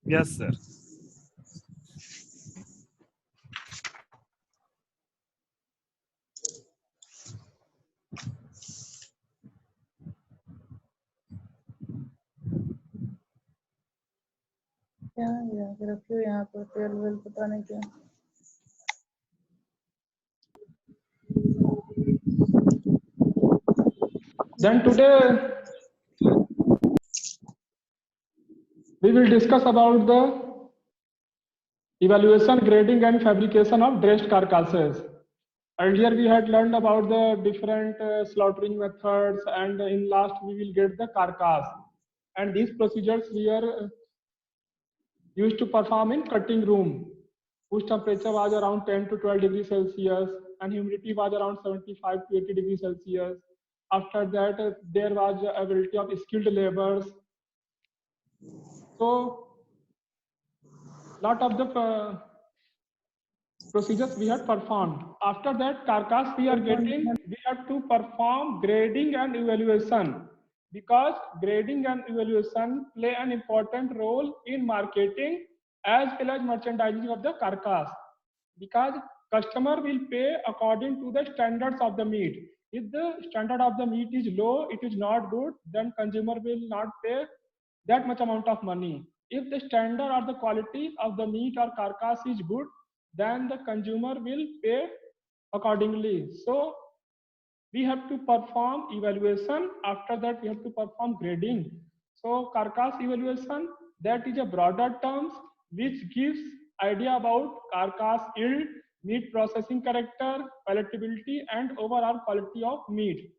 Yes, sir. क्या है रखियो यहाँ पर तेल वेल पता नहीं क्या। Then today we will discuss about the evaluation, grading and fabrication of dressed carcasses. Earlier we had learned about the different slaughtering methods, and in last we will get the carcass. And these procedures we are used to perform in cutting room, whose temperature was around 10 to 12 degrees Celsius and humidity was around 75 to 80 degrees Celsius. After that, there was the ability of skilled laborers. So, lot of the procedures we had performed. After that, carcass we are getting, we have to perform grading and evaluation, because grading and evaluation play an important role in marketing as well as merchandising of the carcass, because customer will pay according to the standards of the meat. If the standard of the meat is low, it is not good, then consumer will not pay that much amount of money. If the standard or the quality of the meat or carcass is good, then the consumer will pay accordingly. So we have to perform evaluation. After that, we have to perform grading. So carcass evaluation, that is a broader terms which gives idea about carcass yield, meat processing character, palatability, and overall quality of meat.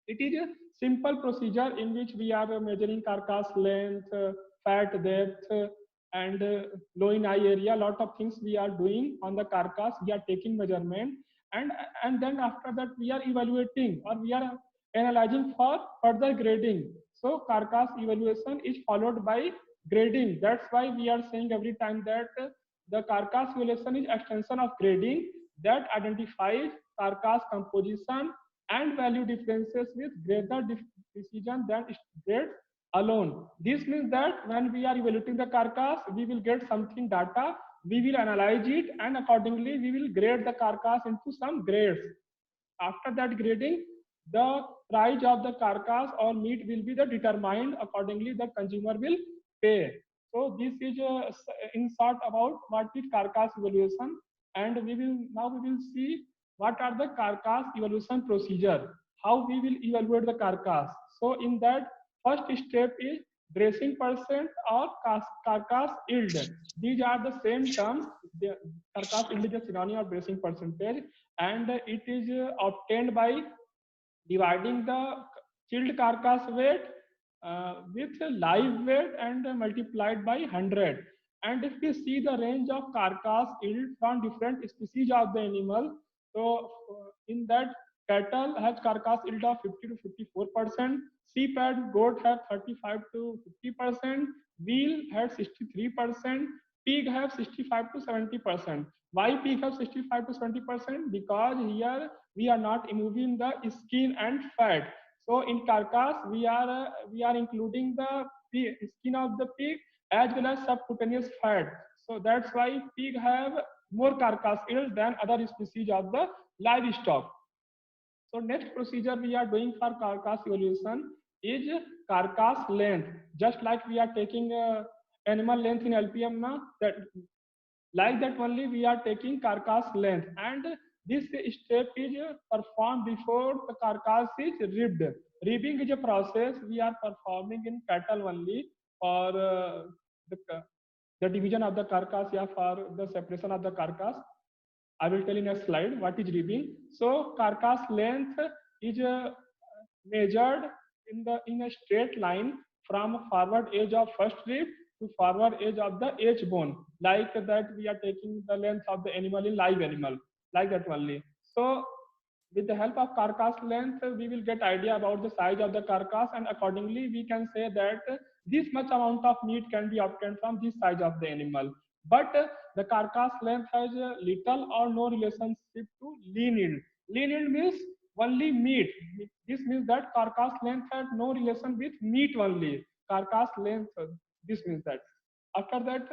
It is a simple procedure in which we are measuring carcass length, fat depth, and loin eye area. Lot of things we are doing on the carcass. We are taking measurement, and then after that we are evaluating or we are analyzing for further grading. So carcass evaluation is followed by grading. That's why we are saying every time that the carcass evaluation is extension of grading that identifies carcass composition and value differences with greater precision than grades alone. This means that when we are evaluating the carcass, we will get something data, we will analyze it, and accordingly we will grade the carcass into some grades. After that grading, the price of the carcass or meat will be the determined. Accordingly, the consumer will pay. So this is in short about what is carcass evaluation, and we will see what are the carcass evaluation procedure, how we will evaluate the carcass. So in that, first step is dressing percent or carcass yield. These are the same terms. The carcass yield is a synonym of dressing percentage, and it is obtained by dividing the chilled carcass weight with live weight and multiplied by 100. And if we see the range of carcass yield from different species of the animal, so in that, cattle has carcass yield of 50 to 54%, sheep and goat have 35 to 50%, veal has 63%, pig have 65 to 70%. Why pig have 65 to 70%? Because here we are not removing the skin and fat. So in carcass we are including the skin of the pig as well as subcutaneous fat. So that's why pig have more carcass yield than other species of the livestock. So next procedure we are doing for carcass evaluation is carcass length. Just like we are taking animal length in LPM now, that like that only we are taking carcass length, and this step is performed before the carcass is ribbed. Ribbing is a process we are performing in cattle only for the, the division of the carcass, yeah, for the separation of the carcass. I will tell in a slide what is ribbing. So carcass length is measured in a straight line from forward edge of first rib to forward edge of the H bone. Like that, we are taking the length of the animal in live animal, like that only. So with the help of carcass length, we will get idea about the size of the carcass, and accordingly we can say that this much amount of meat can be obtained from this size of the animal. But the carcass length has little or no relationship to lean yield. Lean yield means only meat. This means that carcass length has no relation with meat only. Carcass length, this means that. After that,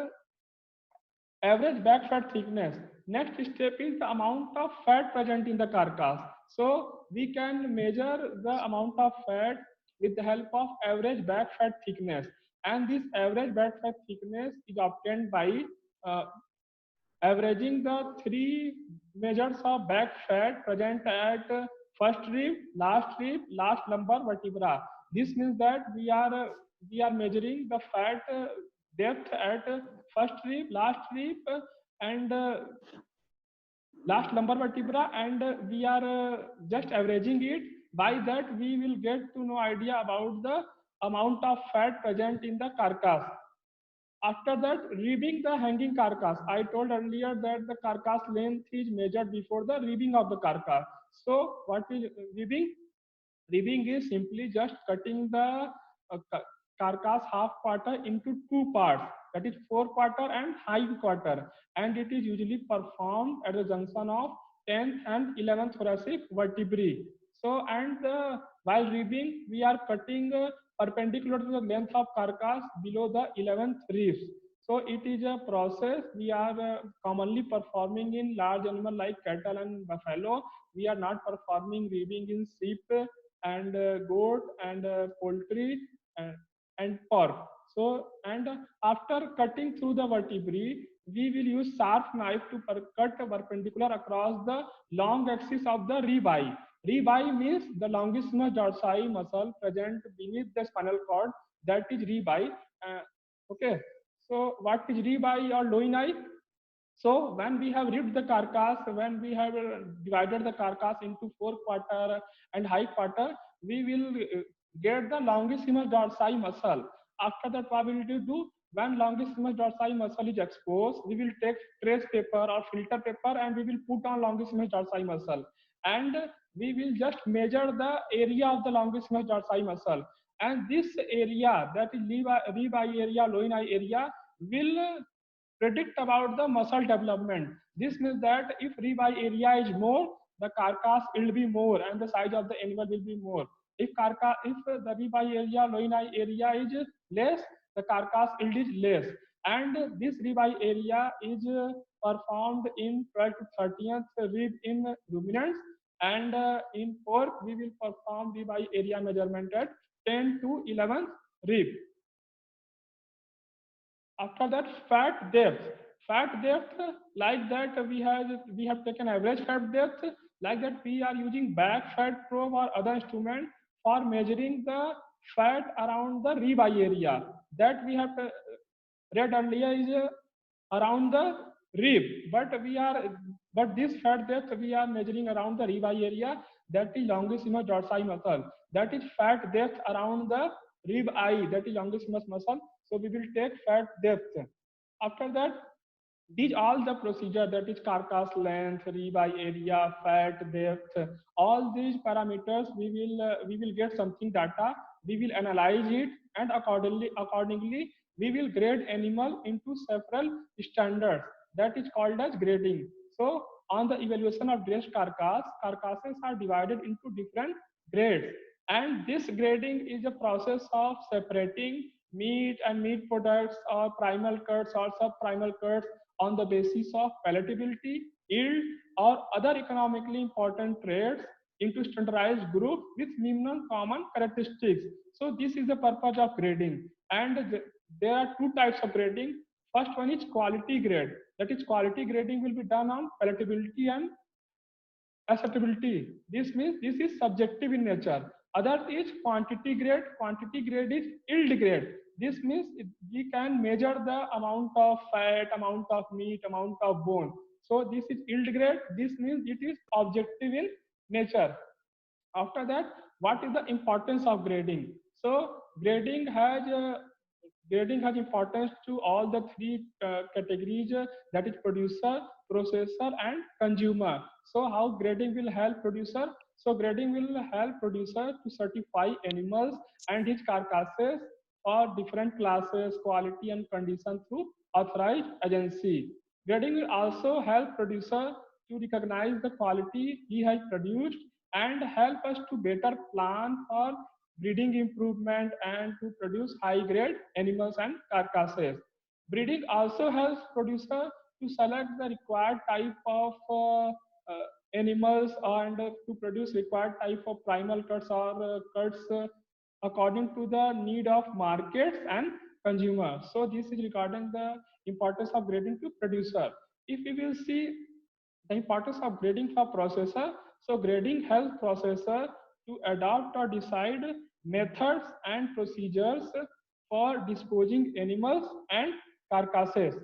average back fat thickness. Next step is the amount of fat present in the carcass. So we can measure the amount of fat with the help of average back fat thickness. And this average back fat thickness is obtained by uh, averaging the three measures of back fat present at first rib, last lumbar vertebra. This means that we are measuring the fat depth at first rib, and last lumbar vertebra, and we are just averaging it. By that, we will get to know idea about the amount of fat present in the carcass. After that, ribbing the hanging carcass. I told earlier that the carcass length is measured before the ribbing of the carcass. So what is ribbing? Ribbing is simply just cutting the carcass half quarter into two parts, that is fore quarter and hind quarter, and it is usually performed at the junction of 10th and 11th thoracic vertebrae. So, and while ribbing, we are cutting perpendicular to the length of carcass below the 11th ribs. So it is a process we are commonly performing in large animal like cattle and buffalo. We are not performing ribbing in sheep and goat and poultry and, and pork. So, and after cutting through the vertebrae, we will use sharp knife to cut perpendicular across the long axis of the ribeye. Ribeye means the longissimus dorsi muscle present beneath the spinal cord, that is ribeye. Okay, so what is ribeye or loin eye? So when we have ripped the carcass, when we have divided the carcass into fore quarter and high quarter, we will get the longissimus dorsi muscle. After that, what we will do? When longissimus dorsi muscle is exposed, we will take trace paper or filter paper and we will put on longissimus dorsi muscle. And we will just measure the area of the longissimus dorsi muscle. And this area, that is rib eye area, loin eye area, will predict about the muscle development. This means that if ribeye area is more, the carcass will be more and the size of the animal will be more. If the ribeye area, loin eye area is less, the carcass yield is less. And this ribeye area is performed in 12 to 30th rib in ruminants, and in pork we will perform ribeye area measurement at 10 to 11th rib. After that, fat depth. Fat depth, like that we have taken average fat depth. Like that, we are using back fat probe or other instrument for measuring the fat around the ribeye area. That we have read earlier is around the rib, but this fat depth we are measuring around the ribeye area, that is longissimus dorsi muscle. That is fat depth around the rib eye, that is longissimus muscle. So we will take fat depth. After that, these all the procedure, that is carcass length, ribeye area, fat depth, all these parameters we will get something data. We will analyze it, and accordingly we will grade animal into several standards. That is called as grading. So on the evaluation of dressed carcasses are divided into different grades, and this grading is a process of separating meat and meat products or primal cuts or subprimal cuts on the basis of palatability, yield, or other economically important traits into standardized groups with minimum common characteristics. So this is the purpose of grading. And there are two types of grading. First one is quality grade. That is, quality grading will be done on palatability and acceptability. This means this is subjective in nature. Other is quantity grade. Quantity grade is yield grade. This means we can measure the amount of fat, amount of meat, amount of bone. So this is yield grade. This means it is objective in nature. After that, what is the importance of grading? So grading has importance to all the three categories, that is producer, processor, and consumer. So how grading will help producer? So grading will help producer to certify animals and his carcasses for different classes, quality, and condition through authorized agency. Grading will also help producer to recognize the quality he has produced and help us to better plan for breeding improvement and to produce high grade animals and carcasses. Breeding also helps producer to select the required type of animals and to produce required type of primal cuts or cuts according to the need of markets and consumers. So this is regarding the importance of grading to producer. If we will see the importance of grading for processor, so grading helps processor to adopt or decide methods and procedures for disposing animals and carcasses.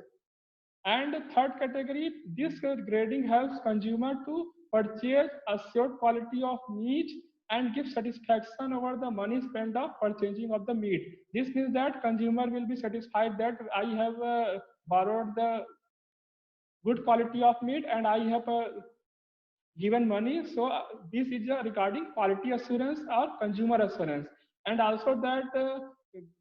And the third category, this grading helps consumer to purchase assured quality of meat and give satisfaction over the money spent of purchasing of the meat. This means that consumer will be satisfied that I have borrowed the good quality of meat and I have given money. So this is regarding quality assurance or consumer assurance, and also that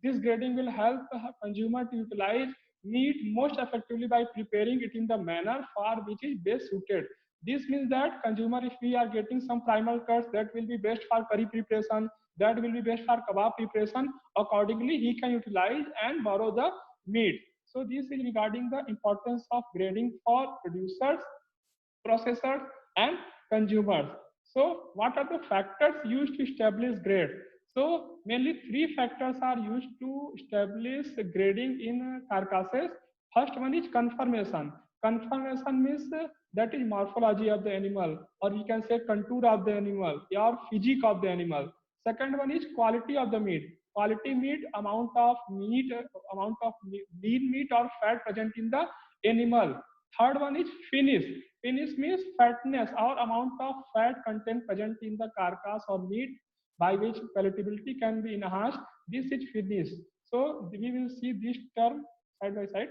this grading will help consumer to utilize meat most effectively by preparing it in the manner for which is best suited. This means that consumer, if we are getting some primal cuts that will be best for curry preparation, that will be best for kebab preparation, accordingly he can utilize and borrow the meat. So this is regarding the importance of grading for producers, processors, and consumers. So what are the factors used to establish grade? So mainly three factors are used to establish grading in carcasses. First one is conformation. Conformation means that is morphology of the animal, or we can say contour of the animal or physique of the animal. Second one is quality of the meat. Quality meat, amount of lean meat or fat present in the animal. Third one is finish. Finish means fatness or amount of fat content present in the carcass or meat by which palatability can be enhanced. This is finish. So we will see this term side by side.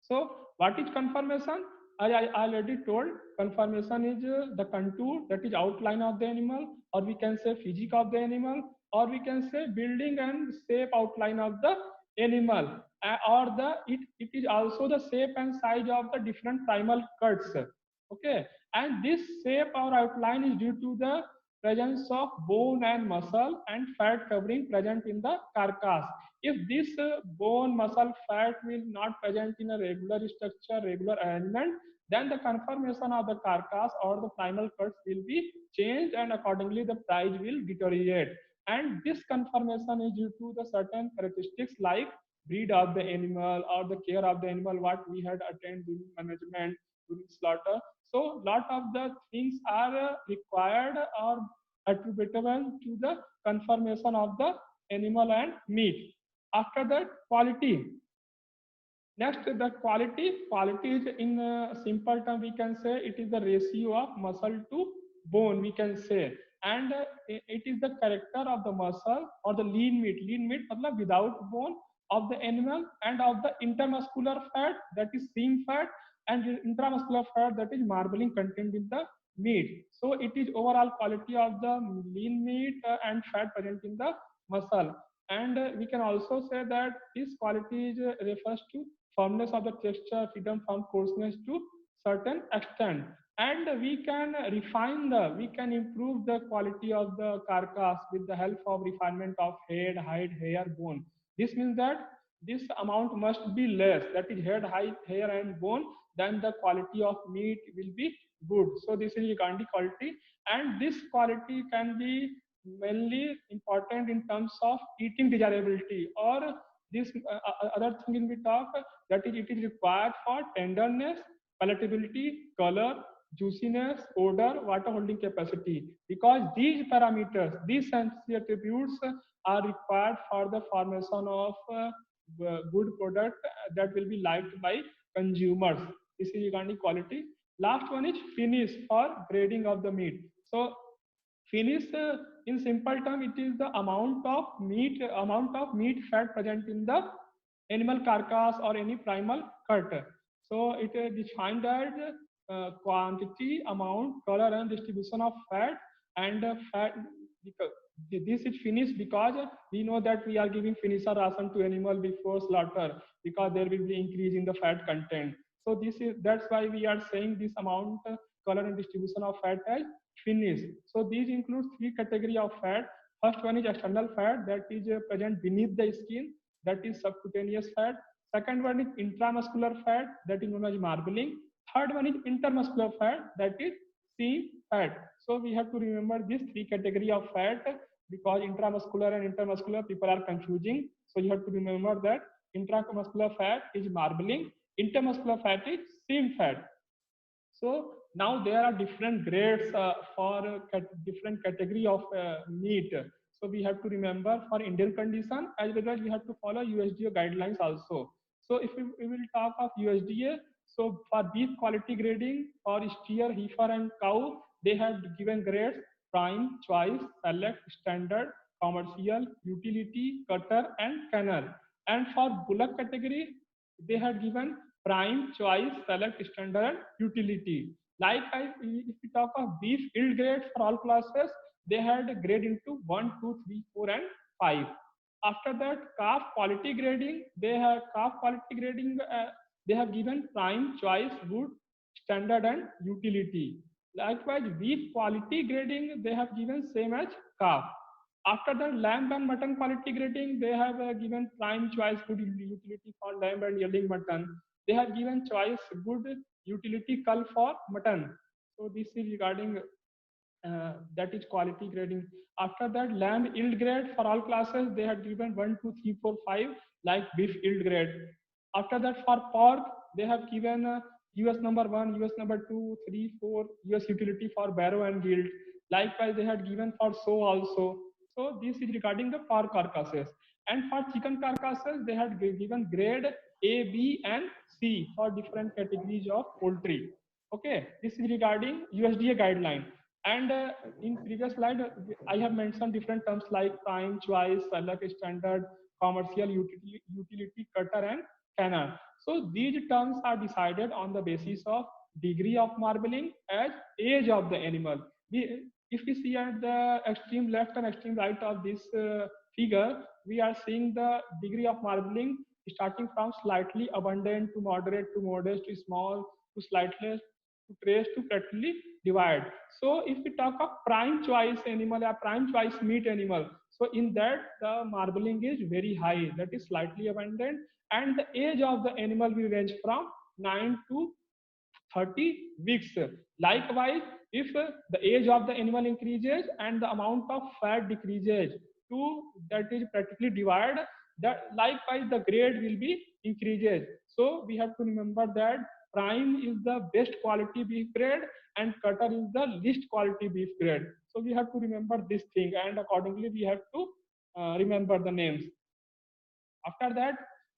So what is conformation? I already told, conformation is the contour, that is outline of the animal, or we can say physique of the animal, or we can say building and shape outline of the animal, or it is also the shape and size of the different primal cuts. Okay, and this shape or outline is due to the presence of bone and muscle and fat covering present in the carcass. If this bone, muscle, fat will not present in a regular structure, regular arrangement, then the conformation of the carcass or the primal cuts will be changed, and accordingly the price will deteriorate. And this conformation is due to the certain characteristics like breed of the animal or the care of the animal, what we had attained during management, during slaughter. So lot of the things are required or attributable to the conformation of the animal and meat. After that, quality. Next, the quality. Quality is, in simple term, we can say it is the ratio of muscle to bone, we can say. And it is the character of the muscle or the lean meat. Lean meat matlab without bone of the animal, and of the intermuscular fat, that is seam fat, and intramuscular fat, that is marbling content in the meat. So it is overall quality of the lean meat and fat present in the muscle. And we can also say that this quality is, refers to firmness of the texture, freedom from coarseness to certain extent. And we can improve the quality of the carcass with the help of refinement of head, hide, hair, bone. This means that this amount must be less, that is head, hide, hair, and bone, then the quality of meat will be good. So this is regarding quality, and this quality can be mainly important in terms of eating desirability, or this other thing in we talk, that is it is required for tenderness, palatability, color, juiciness, odor, water holding capacity, because these parameters, these sensory attributes are required for the formation of good product that will be liked by consumers. This is regarding quality. Last one is finish for grading of the meat. So finish, in simple term, it is the amount of meat fat present in the animal carcass or any primal cut. So it is defined as quantity, amount, color, and distribution of fat. And fat, this is finished because we know that we are giving finisher ration to animal before slaughter, because there will be increase in the fat content. So that's why we are saying this amount, color, and distribution of fat as finish. So these include three category of fat. First one is external fat, that is present beneath the skin, that is subcutaneous fat. Second one is intramuscular fat, that is known as marbling. Third one is intermuscular fat, that is C fat. So we have to remember these three category of fat because intramuscular and intermuscular people are confusing. So you have to remember that intramuscular fat is marbling, intermuscular fat is seam fat. So now there are different grades for different category of meat. So we have to remember for Indian condition as well as we have to follow USDA guidelines also. So if we will talk of USDA, so for beef quality grading for steer, heifer and cow, they have given grades prime, choice, select, standard, commercial, utility, cutter and kennel. And for bullock category, they had given prime, choice, select, standard, utility. Likewise, if we talk of beef yield grades for all classes, they had grade into 1, 2, 3, 4, and 5. After that, calf quality grading, they have given prime, choice, good, standard, and utility. Likewise, beef quality grading, they have given same as calf. After that, lamb and mutton quality grading, they have given prime, choice, good utility for lamb and yielding mutton. They have given choice, good utility, cull for mutton. So this is regarding that is quality grading. After that, lamb yield grade for all classes, they had given 1, 2, 3, 4, 5, like beef yield grade. After that, for pork, they have given US number 1, US number 2, 3, 4, US utility for barrow and yield. Likewise, they had given for sow also. So this is regarding the pork carcasses. And for chicken carcasses, they had given grade A, B, and C for different categories of poultry. Okay, this is regarding USDA guideline. And in previous slide, I have mentioned different terms like prime, choice, select, standard, commercial, utility, cutter, and kennel. So these terms are decided on the basis of degree of marbling as age of the animal. If we see at the extreme left and extreme right of this figure, we are seeing the degree of marbling starting from slightly abundant to moderate to modest to small to slightly to trace to practically divide. So if we talk of prime choice animal or prime choice meat animal, so in that the marbling is very high, that is slightly abundant, and the age of the animal will range from 9 to 30 weeks. Likewise, if the age of the animal increases and the amount of fat decreases to that is practically divided, that likewise the grade will be increases. So we have to remember that prime is the best quality beef grade and cutter is the least quality beef grade. So we have to remember this thing and accordingly we have to remember the names. After that,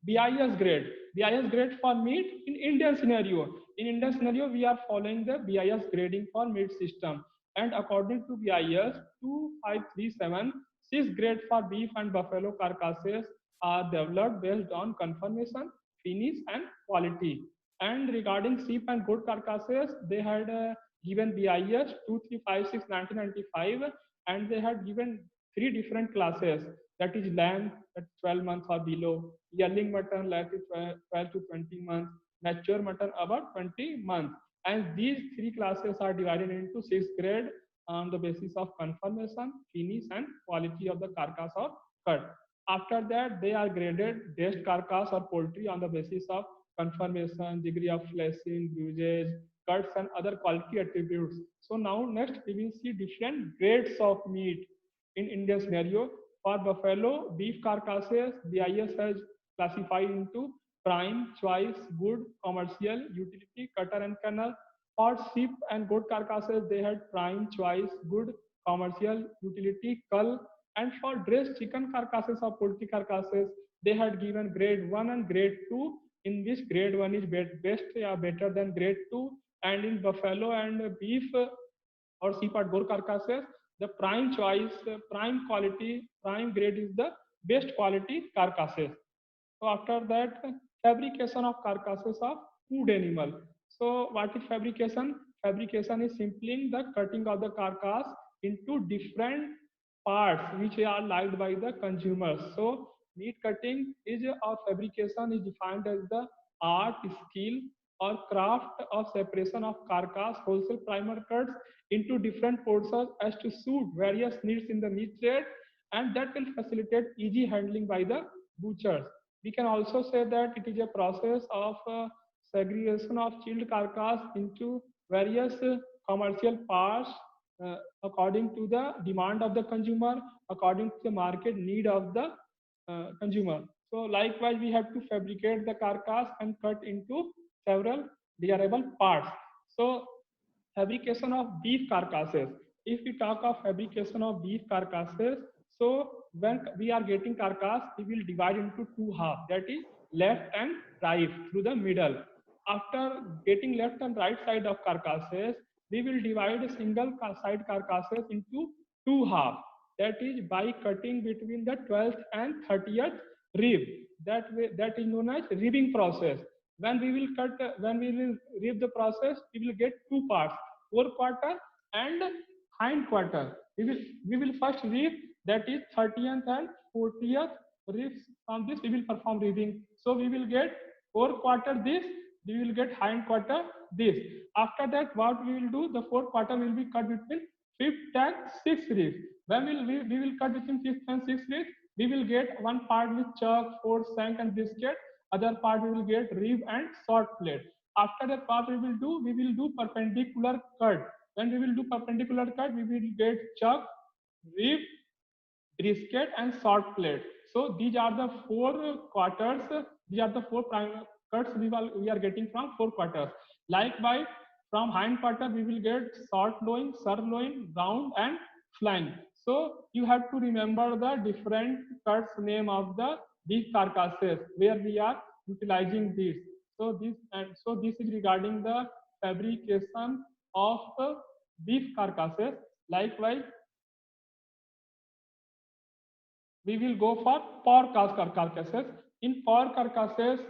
BIS grade. BIS grade for meat in Indian scenario. In Indian scenario, we are following the BIS grading for meat system. And according to BIS 2537, 6 grade for beef and buffalo carcasses are developed based on conformation, finish, and quality. And regarding sheep and goat carcasses, they had given BIS 2356 1995, and they had given 3 different classes, that is lamb at 12 months or below, yearling mutton like 12 to 20 months, mature mutton about 20 months. And these 3 classes are divided into 6 grade on the basis of conformation, finish, and quality of the carcass or cut. After that, they are graded dressed carcass or poultry on the basis of conformation, degree of fleshing, bruises, cuts, and other quality attributes. So now next we will see different grades of meat in Indian scenario. For buffalo, beef carcasses, BIS has classified into prime, choice, good, commercial, utility, cutter, and kennel. For sheep and goat carcasses, they had prime, choice, good, commercial, utility, cull. And for dressed chicken carcasses or poultry carcasses, they had given grade 1 and grade 2, in which grade 1 is best or better than grade 2. And in buffalo and beef or sheep or goat carcasses, the prime choice, prime quality, prime grade is the best quality carcasses. So after that, fabrication of carcasses of food animal. So what is fabrication? Fabrication is simply the cutting of the carcass into different parts which are liked by the consumers. So meat cutting is or fabrication is defined as the art, skill, or craft of separation of carcass wholesale primer cuts into different portions as to suit various needs in the meat trade, and that will facilitate easy handling by the butchers. We can also say that it is a process of segregation of chilled carcass into various commercial parts according to the demand of the consumer, according to the market need of the consumer. So likewise, we have to fabricate the carcass and cut into several desirable parts. So fabrication of beef carcasses. If we talk of fabrication of beef carcasses, so when we are getting carcass, we will divide into two halves, that is left and right through the middle. After getting left and right side of carcasses, we will divide a single side carcasses into two halves. That is by cutting between the 12th and 30th rib. That is known as ribbing process. When we will cut, when we will rib the process, we will get two parts: forequarter and hindquarter. We will first rib, that is 30th and 40th ribs. From this we will perform ribbing. So we will get forequarter this, we will get hindquarter this. After that, what we will do? The forequarter will be cut between fifth and sixth ribs. When we will cut between fifth and sixth ribs, we will get one part with chuck, fork, shank, and brisket. Other part we will get rib and short plate. After that, what we will do perpendicular cut. When we will do perpendicular cut, we will get chuck, rib, brisket, and short plate. So these are the four quarters. These are the four prime cuts we are getting from four quarters. Likewise, from hind quarter we will get short loin, sirloin, round, and flank. So you have to remember the different cuts name of the beef carcasses where we are utilizing this. So this is regarding the fabrication of beef carcasses. Likewise, we will go for pork carcasses. In pork carcasses,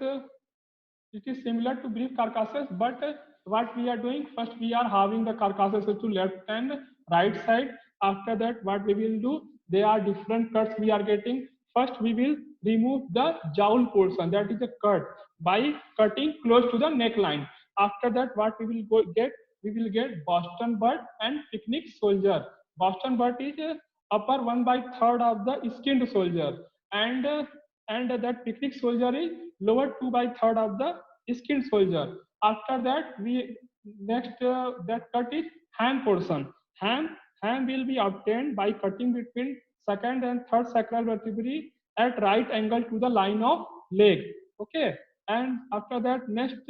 it is similar to beef carcasses, but what we are doing, first we are having the carcasses to left and right side. After that, what we will do, there are different cuts we are getting. First we will remove the jowl portion, that is a cut, by cutting close to the neckline. After that, what we will get, we will get Boston butt and picnic soldier. Boston butt is upper 1/3 of the skinned soldier, and that picnic soldier is lower 2/3 of the skinned soldier. After that, we next that cut is ham portion. Ham will be obtained by cutting between second and third sacral vertebrae at right angle to the line of leg. Okay, and after that, next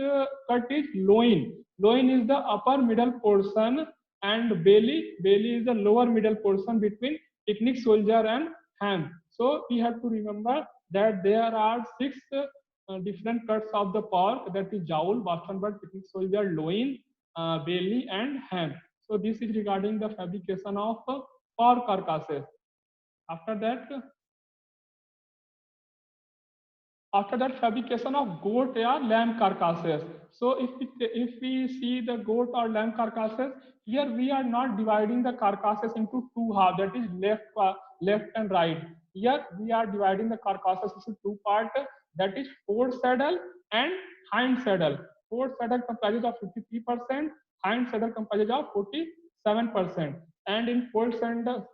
cut is loin. Loin is the upper middle portion, and belly is the lower middle portion between picnic soldier and ham. So we have to remember that there are six different cuts of the pork, that is jowl, Boston butt, picnic soldier, loin, belly, and ham. So this is regarding the fabrication of pork carcasses. After that, fabrication of goat or lamb carcasses. So if we see the goat or lamb carcasses, here we are not dividing the carcasses into two halves, that is left and right. Here we are dividing the carcasses into two parts, that is fore saddle and hind saddle. Fore saddle comprises of 53%, hind saddle comprises of 47%. And in fore saddle,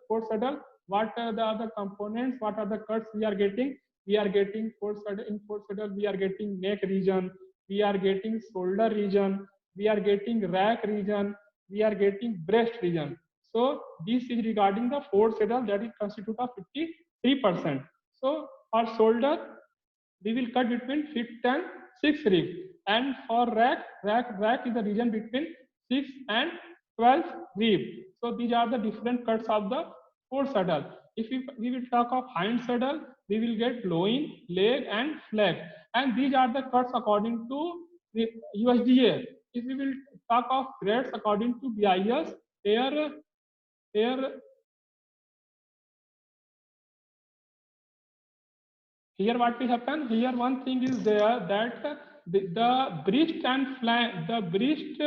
what are the other components, what are the cuts we are getting? We are getting in fore saddle, we are getting neck region, we are getting shoulder region, we are getting rack region, we are getting breast region. So this is regarding the fore saddle, that is constitute of 53%. So for shoulder, we will cut between fifth and sixth rib, and for rack is the region between 6th and 12th rib. So these are the different cuts of the fore saddle. If we will talk of hind saddle, we will get loin, leg, and flank, and these are the cuts according to the USDA. If we will talk of grades according to BIS, here what will happen? Here one thing is there, that the breast and flank, the breast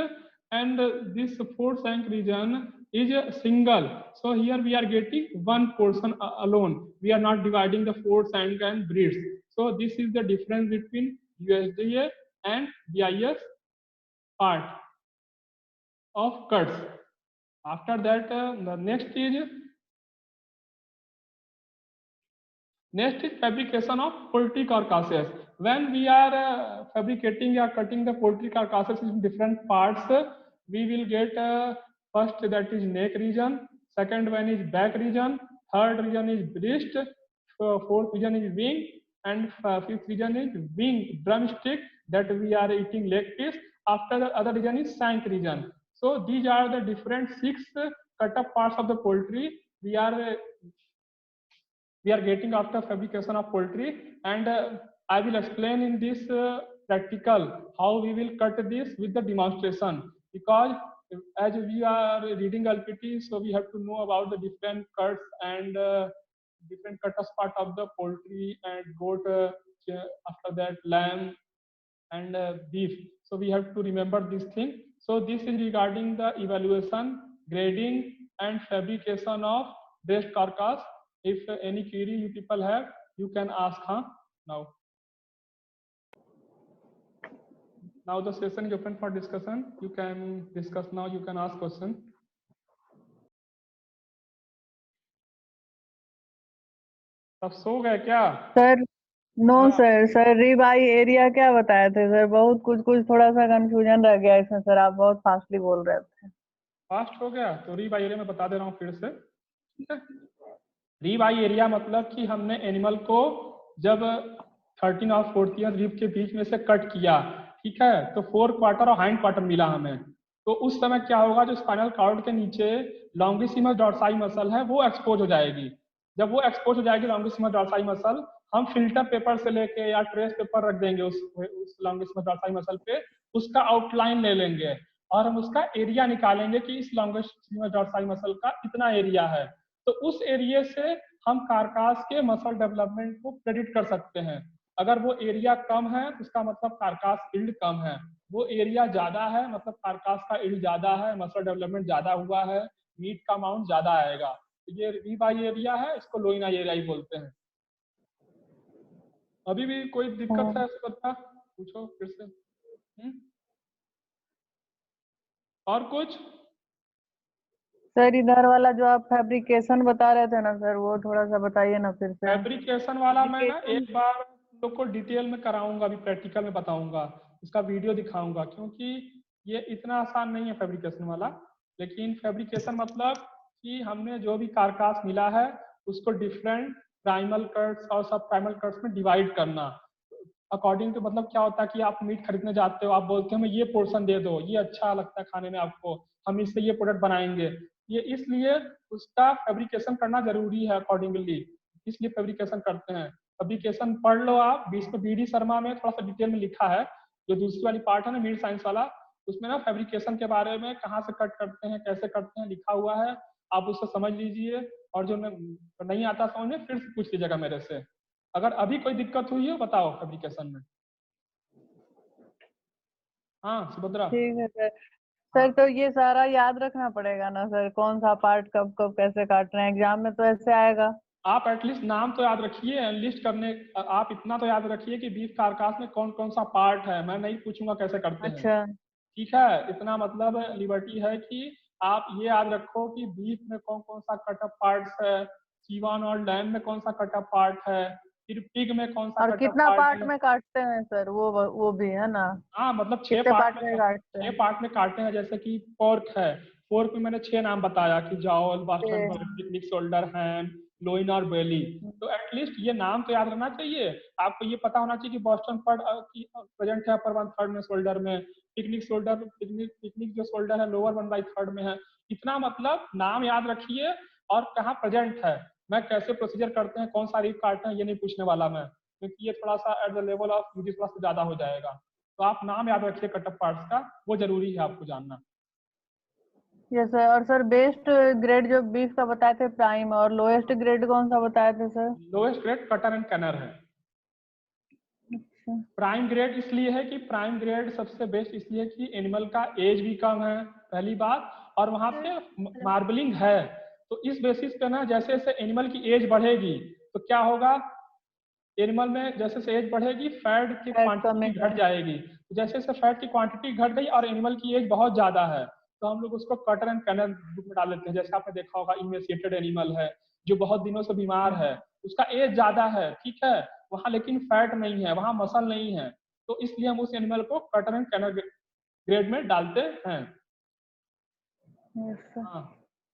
and this fore shank region is a single. So here we are getting one portion alone. We are not dividing the fore shank and breast. So this is the difference between USDA and BIS part of cuts. After that, the next is Next is fabrication of poultry carcasses. When we are fabricating or cutting the poultry carcasses in different parts, we will get first that is neck region, second one is back region, third region is breast, fourth region is wing, and fifth region is wing drumstick that we are eating leg piece. After the other region is shank region. So these are the different 6 cut up parts of the poultry we are getting after fabrication of poultry, and I will explain in this practical how we will cut this with the demonstration, because as we are reading LPT, so we have to know about the different cuts and different cuts part of the poultry and goat, after that lamb and beef. So we have to remember this thing. So this is regarding the evaluation, grading and fabrication of breast carcass. If any query you people have, you can ask now. Now the session is open for discussion. You can discuss now, you can ask question. सब सो गए क्या? Sir no sir rib eye area क्या बताए थे sir? बहुत कुछ थोड़ा सा कंफ्यूजन रह गया इसमें सर, आप बहुत फास्टली बोल रहे थे। फास्ट हो गया तो रिब आई एरिया में बता दे रहा हूँ फिर से, ठीक है। रिब आई एरिया मतलब कि हमने एनिमल को जब 13 और 14 रिब के बीच में से कट किया, ठीक है, तो 4 क्वार्टर और हाइंड क्वार्टर मिला हमें। तो उस समय क्या होगा, जो स्पाइनल कॉर्ड के नीचे लॉन्गिसिमस डॉर्साई मसल है वो एक्सपोज हो जाएगी। जब वो एक्सपोज हो जाएगी लॉन्गिसिमस डॉर्साई मसल, हम फिल्टर पेपर से लेके या ट्रेस पेपर रख देंगे उस लॉन्गिसिमस डॉर्साई मसल पे, उसका आउटलाइन ले लेंगे और हम उसका एरिया निकालेंगे कि इस लॉन्गिसिमस डॉर्साई मसल का इतना एरिया है। तो उस एरिया से हम कारकास के मसल डेवलपमेंट को प्रेडिक्ट कर सकते हैं। अगर वो एरिया कम है तो उसका मतलब कारकास इल्ड कम है, वो एरिया ज्यादा है मतलब कारकास का इल्ड ज्यादा है, मसल डेवलपमेंट ज्यादा हुआ है, मीट का अमाउंट ज्यादा आएगा। तो ये रिब आई एरिया है, इसको लोइन आई एरिया ही बोलते हैं। अभी भी कोई दिक्कत है तो बता, पूछो फिर से। और कुछ सर इधर वाला जो आप फैब्रिकेशन बता रहे थे ना सर, वो थोड़ा सा बताइए ना फिर से। फैब्रिकेशन वाला मैं ना एक बार लोग को डिटेल में कराऊंगा, अभी प्रैक्टिकल में बताऊंगा, उसका वीडियो दिखाऊंगा, क्योंकि ये इतना आसान नहीं है फैब्रिकेशन वाला। लेकिन फैब्रिकेशन मतलब कि हमने जो भी कारकास मिला है उसको डिफरेंट प्राइमल कट्स और सब प्राइमल कट्स में डिवाइड करना। अकॉर्डिंग टू मतलब क्या होता है कि आप मीट खरीदने जाते हो, आप बोलते हो हमें ये पोर्शन दे दो, ये अच्छा लगता है खाने में आपको, हम इससे ये प्रोडक्ट बनाएंगे। ये इसलिए उसका फैब्रिकेशन करना जरूरी है अकॉर्डिंगली, इसलिए फैब्रिकेशन करते हैं। फैब्रिकेशन पढ़ लो आप, इसमें बी डी शर्मा में थोड़ा सा डिटेल में लिखा है, जो दूसरी वाली पार्ट है ना मीट साइंस वाला, उसमें ना फैब्रिकेशन के बारे में कहाँ से कट करते हैं कैसे करते हैं लिखा हुआ है, आप उसको समझ लीजिए। और जो नहीं आता समझ में फिर से पूछ लीजिएगा मेरे से। अगर अभी कोई दिक्कत हुई है बताओ फैब्रिकेशन में। हाँ सुभद्रा। ठीक है सर। सर तो ये सारा याद रखना पड़ेगा ना सर, कौन सा पार्ट कब कब कैसे काट रहे हैं? एग्जाम में तो ऐसे आएगा। आप एटलीस्ट नाम तो याद रखिए, लिस्ट करने आप इतना तो याद रखिए कि बीफ कारकास में कौन कौन सा पार्ट है। मैं नहीं पूछूंगा कैसे करते हैं, अच्छा ठीक है, इतना मतलब लिबर्टी है कि आप ये याद रखो कि बीफ में कौन कौन सा कटअप पार्ट्स है, चीवान और लैम में कौन सा कटअप पार्ट है, फिर पिग में कौन सा और कटअप कितना पार्ट पार्ट है। में काटते हैं सर? वो भी है ना? हाँ मतलब 6 कितने पार्ट पार्ट में, में काटते हैं? 6 पार्ट में काटते हैं। जैसे कि पोर्क है, पोर्क में मैंने 6 नाम बताया कि जाओल, बास्टर्न बर्ग, पिकनिक शोल्डर, हैम, लोइन और बेली। तो एटलीस्ट ये नाम तो याद रहना चाहिए आपको। ये पता होना चाहिए कि बॉस्टन पर्ड प्रेजेंट है अपर 1/3 में शोल्डर में, पिकनिक शोल्डर पिकनिक जो शोल्डर है लोअर 1/3 में है। इतना मतलब नाम याद रखिए और कहाँ प्रेजेंट है। मैं कैसे प्रोसीजर करते हैं, कौन सा रीफ काटते हैं, ये नहीं पूछने वाला मैं, क्योंकि ये थोड़ा सा at the level of UG थोड़ा सा ज्यादा हो जाएगा। तो आप नाम याद रखिए कटअप पार्ट्स का, वो जरूरी है आपको जानना। Yes sir. और सर बेस्ट ग्रेड जो बीफ का बताए थे प्राइम, और लोएस्ट ग्रेड कौन सा बताए थे sir? Lowest grade cutter and canner है। अच्छा। प्राइम ग्रेड इसलिए है कि प्राइम ग्रेड सबसे बेस्ट इसलिए कि एनिमल का एज भी कम है पहली बात, और वहां पे मार्बलिंग है। तो इस बेसिस पे ना जैसे जैसे एनिमल की एज बढ़ेगी तो क्या होगा, एनिमल में जैसे जैसे एज बढ़ेगी फैट की क्वांटिटी घट जाएगी। तो जैसे जैसे फैट की क्वांटिटी घट गई और एनिमल की एज बहुत ज्यादा है, तो हम लोग उसको कटर एंड कैनर ग्रुप में डाल लेते हैं। जैसे आपने देखा होगा इमेसिएटेड एनिमल है जो बहुत दिनों से बीमार है, उसका एज ज्यादा है, ठीक है, वहां लेकिन फैट नहीं है, वहां मसल नहीं है, तो इसलिए हम उस एनिमल को कटर एंड कैनर ग्रेड में डालते हैं। Yes sir. हाँ,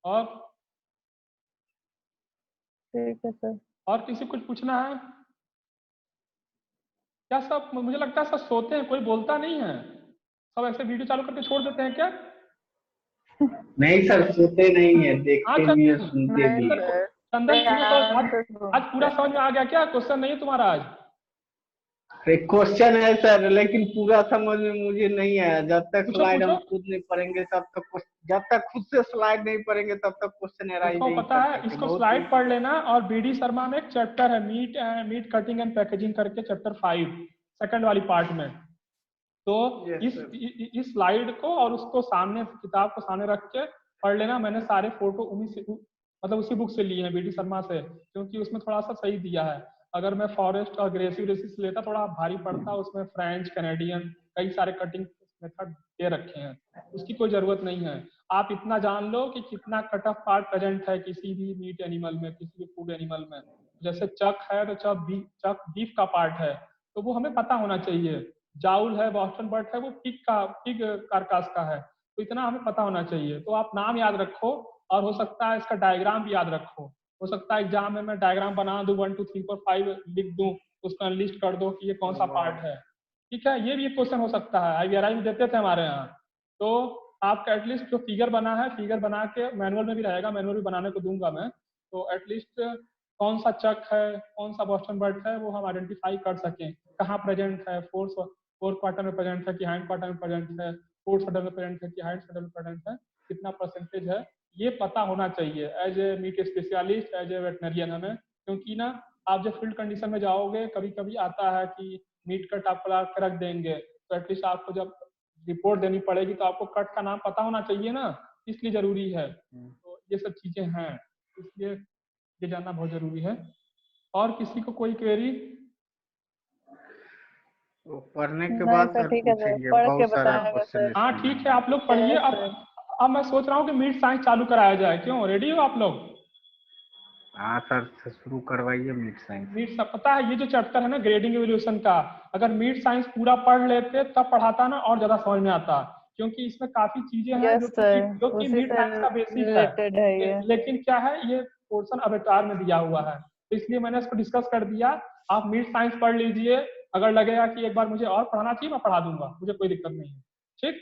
और ठीक है सर। और किसी कुछ पूछना है क्या? सब मुझे लगता है सब सोते हैं, कोई बोलता नहीं है, सब ऐसे वीडियो चालू करके छोड़ देते हैं क्या? नहीं सर, सोते नहीं है, हाँ देखते भी है, चंदन, सुनते भी है। सर, चंदन तुम्हें तो ध्यान आज से आज पूरा सुनते समझ में आ गया क्या? क्वेश्चन नहीं है तुम्हारा आज? एक क्वेश्चन है सर, लेकिन पूरा समझ में मुझे नहीं आया। जब तक पूछो स्लाइड हम पूछो। खुद नहीं पढ़ेंगे तब तक जब तक खुद से स्लाइड नहीं पढ़ेंगे तब तक क्वेश्चन एराइज देखो नहीं पता कर है, सकते। इसको बहुत ही स्लाइड पढ़ लेना, और बीडी शर्मा में एक चैप्टर है मीट कटिंग एंड पैकेजिंग करके, चैप्टर 5 सेकंड वाली पार्ट में। तो यस इस सर। इस स्लाइड को और उसको सामने, किताब को सामने रख के पढ़ लेना। मैंने सारे फोटो उन्हीं से, मतलब उसी बुक से लिए हैं, बीडी शर्मा से, क्योंकि उसमें थोड़ा सा सही दिया है। अगर मैं फॉरेस्ट और ग्रेसिव रेसिस लेता थोड़ा भारी पड़ता, उसमें फ्रेंच कैनेडियन कई सारे कटिंग मेथड दे रखे हैं, उसकी कोई जरूरत नहीं है। आप इतना जान लो कि कितना कट ऑफ पार्ट प्रेजेंट है किसी भी मीट एनिमल में, किसी भी फूड एनिमल में। जैसे चक है तो चक बीफ का पार्ट है, तो वो हमें पता होना चाहिए। जाउल है, बॉस्टन बट है, वो पिग कारकास का है, तो इतना हमें पता होना चाहिए। तो आप नाम याद रखो, और हो सकता है इसका डायग्राम भी याद रखो। हो सकता है एग्जाम में मैं डायग्राम बना दूं, 1 2 3 4 5 लिख दूं, उसका लिस्ट कर दो कि ये कौन सा पार्ट है, ठीक है। ये भी एक क्वेश्चन हो सकता है, IVRI में देते थे हमारे यहाँ। तो आपका एटलीस्ट जो फिगर बना है, फिगर बना के मैनुअल में भी रहेगा, मैनुअल भी बनाने को दूंगा मैं, तो एटलीस्ट कौन सा चक है, कौन सा बॉस्टन बट है, वो हम आइडेंटिफाई कर सकें। कहाँ प्रेजेंट है, फोर क्वार्टर में प्रेजेंट है कि हाइंड क्वार्टर में प्रेजेंट है, फोर्थ शडल में प्रेजेंट है कि हाइंड शडल में प्रेजेंट है, कितना परसेंटेज है, ये पता होना चाहिए as a meat specialist, as a veterinarian हमें। क्योंकि ना आप जब फील्ड कंडीशन में जाओगे, कभी कभी आता है कि मीट कट आपको ला के रख देंगे, तो एटलीस्ट आपको जब रिपोर्ट देनी पड़ेगी तो आपको कट का नाम पता होना चाहिए ना, इसलिए जरूरी है। तो ये सब चीजें हैं, इसलिए ये जानना बहुत जरूरी है। और किसी को कोई क्वेरी? तो पढ़ने के नहीं बाद सर, सर ठीक है सर, पूछेंगे, पढ़ के बहुत सारा बताएंगे क्वेश्चन सर। हाँ इसमें ठीक नहीं है, है। आप लोग पढ़िए। Yes sir. अब मैं सोच रहा हूँ कि मीट साइंस चालू कराया जाए, क्यों? रेडी हो आप लोग? हाँ सर, से शुरू करवाइए मीट साइंस। मीट पता है, ये जो चैप्टर है ना ग्रेडिंग एवोल्यूशन का, अगर मीट साइंस पूरा पढ़ लेते तब पढ़ाता ना और ज्यादा समझ में आता, क्योंकि इसमें काफी चीजें हैं यस सर, जो कि उसी मीट से साइंस का बेसिक है। रिलेटेड है ये। लेकिन क्या है, ये पोर्शन अवतार में दिया हुआ है, तो इसलिए मैंने इसको डिस्कस कर दिया। आप मीट साइंस पढ़ लीजिए, अगर लगेगा कि एक बार मुझे और पढ़ाना चाहिए, मैं पढ़ा दूंगा, मुझे कोई दिक्कत नहीं है, ठीक।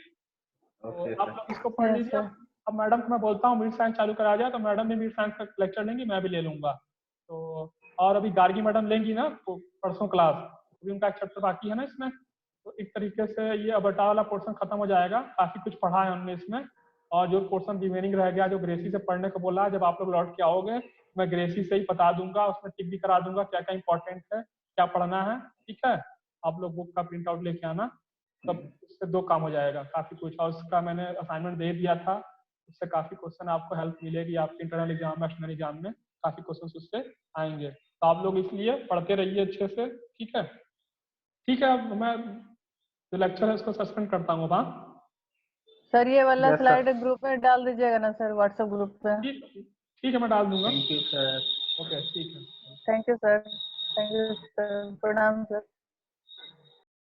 तो ओके आप सर। लोग इसको पढ़ यस लीजिए। सर। अब मैडम को मैं बोलता हूँ मीट साइंस चालू कराया जाए, तो मैडम भी मीट साइंस का लेक्चर लेंगी, मैं भी ले लूंगा। तो और अभी गार्गी मैडम लेंगी ना तो परसों क्लास, अभी उनका एक चैप्टर बाकी है ना इसमें, तो इस तरीके से ये अबटा वाला पोर्शन खत्म हो जाएगा। काफी कुछ पढ़ा है उनने इसमें, और जो पोर्शन रिमेनिंग रह गया, जो ग्रेसी से पढ़ने को बोला, जब आप लोग लौट के आओगे मैं ग्रेसी से ही बता दूंगा, उसमें टिक भी करा दूंगा क्या क्या इंपॉर्टेंट है, क्या पढ़ना है, ठीक है। आप लोग बुक का प्रिंट आउट लेके आना, तब उससे 2 काम हो जाएगा काफी कुछ। और उसका मैंने असाइनमेंट दे दिया था, उससे काफी क्वेश्चन आपको हेल्प मिलेगी आपके इंटरनल एग्जाम में, एक्सटर्नल एग्जाम में काफी क्वेश्चन उससे आएंगे। तो आप लोग इसलिए पढ़ते रहिए अच्छे से, ठीक है। ठीक है, अब मैं जो लेक्चर है उसको सस्पेंड करता हूँ। हाँ सर, ये वाला यस सर। स्लाइड ग्रुप में डाल दीजिएगा ना सर, व्हाट्सएप ग्रुप पे। ठीक, ठीक है, मैं डाल दूंगा। Thank you sir. ओके, ठीक है। Thank you sir. Thank you sir. प्रणाम सर।